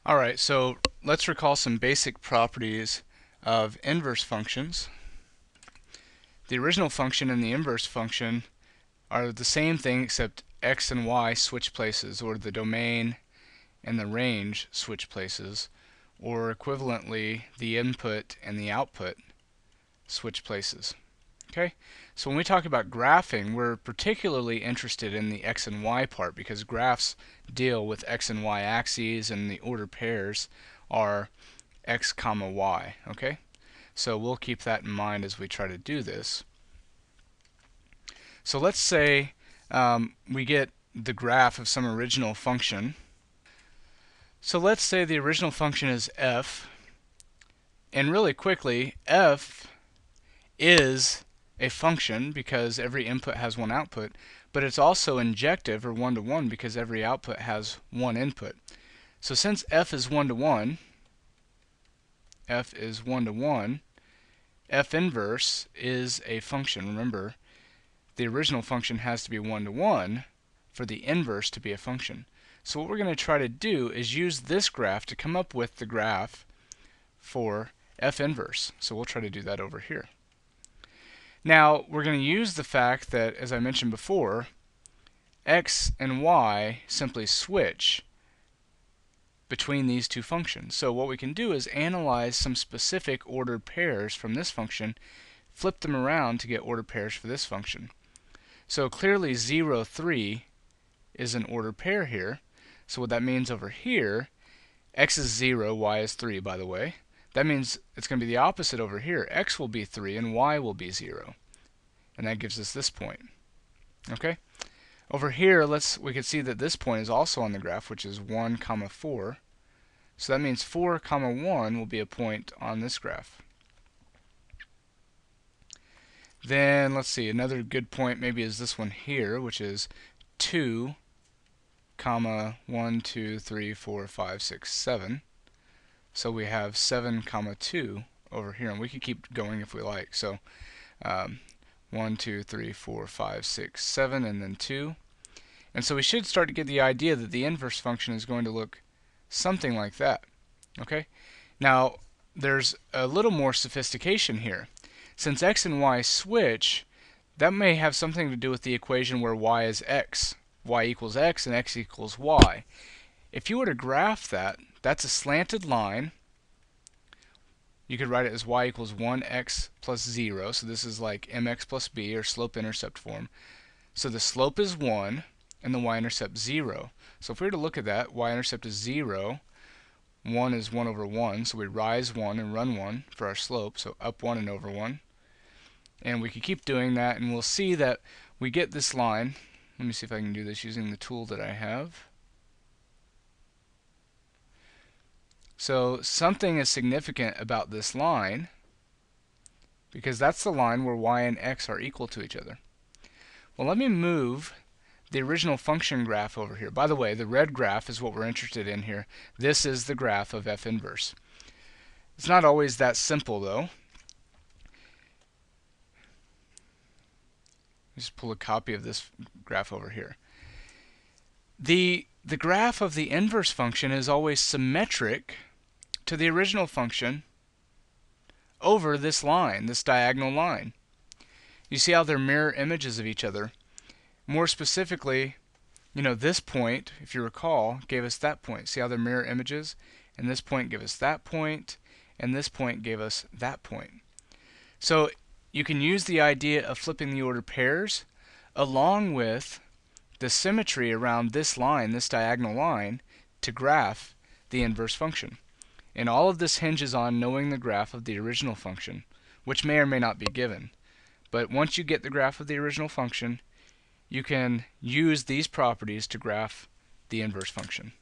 Alright, so let's recall some basic properties of inverse functions. The original function and the inverse function are the same thing except x and y switch places, or the domain and the range switch places, or equivalently the input and the output switch places. Okay, so when we talk about graphing, we're particularly interested in the x and y part because graphs deal with x and y axes and the order pairs are x comma y. Okay, so we'll keep that in mind as we try to do this. So let's say we get the graph of some original function. So let's say the original function is f, and really quickly, f is a function because every input has one output, but it's also injective or one-to-one because every output has one input. So since f is one-to-one, f inverse is a function. Remember, the original function has to be one-to-one for the inverse to be a function. So what we're going to try to do is use this graph to come up with the graph for f inverse. So we'll try to do that over here. Now, we're going to use the fact that, as I mentioned before, x and y simply switch between these two functions. So what we can do is analyze some specific ordered pairs from this function, flip them around to get ordered pairs for this function. So clearly 0, 3 is an ordered pair here. So what that means over here, x is 0, y is 3, by the way. That means it's going to be the opposite over here. X will be 3 and y will be 0. And that gives us this point. Okay? Over here, we can see that this point is also on the graph, which is 1, 4. So that means 4, 1 will be a point on this graph. Then let's see, another good point maybe is this one here, which is 2, 1, 2, 3, 4, 5, 6, 7. So we have 7, 2 over here, and we could keep going if we like. So 1, 2, 3, 4, 5, 6, 7, and then 2. And so we should start to get the idea that the inverse function is going to look something like that. Okay? Now, there's a little more sophistication here. Since x and y switch, that may have something to do with the equation where y is x. Y equals x and x equals y. If you were to graph that, that's a slanted line. You could write it as y equals 1x plus 0. So this is like mx plus b, or slope-intercept form. So the slope is 1 and the y-intercept 0. So if we were to look at that, y-intercept is 0. 1 is 1 over 1. So we rise 1 and run 1 for our slope. So up 1 and over 1. And we could keep doing that, and we'll see that we get this line. Let me see if I can do this using the tool that I have. So something is significant about this line because that's the line where y and x are equal to each other. Well, let me move the original function graph over here. By the way, the red graph is what we're interested in here. This is the graph of f inverse. It's not always that simple, though. Just pull a copy of this graph over here. The graph of the inverse function is always symmetric to the original function over this line, this diagonal line. You see how they're mirror images of each other. More specifically, this point, if you recall, gave us that point. See how they're mirror images? And this point gave us that point, and this point gave us that point. So you can use the idea of flipping the order pairs along with the symmetry around this line, this diagonal line, to graph the inverse function. And all of this hinges on knowing the graph of the original function, which may or may not be given. But once you get the graph of the original function, you can use these properties to graph the inverse function.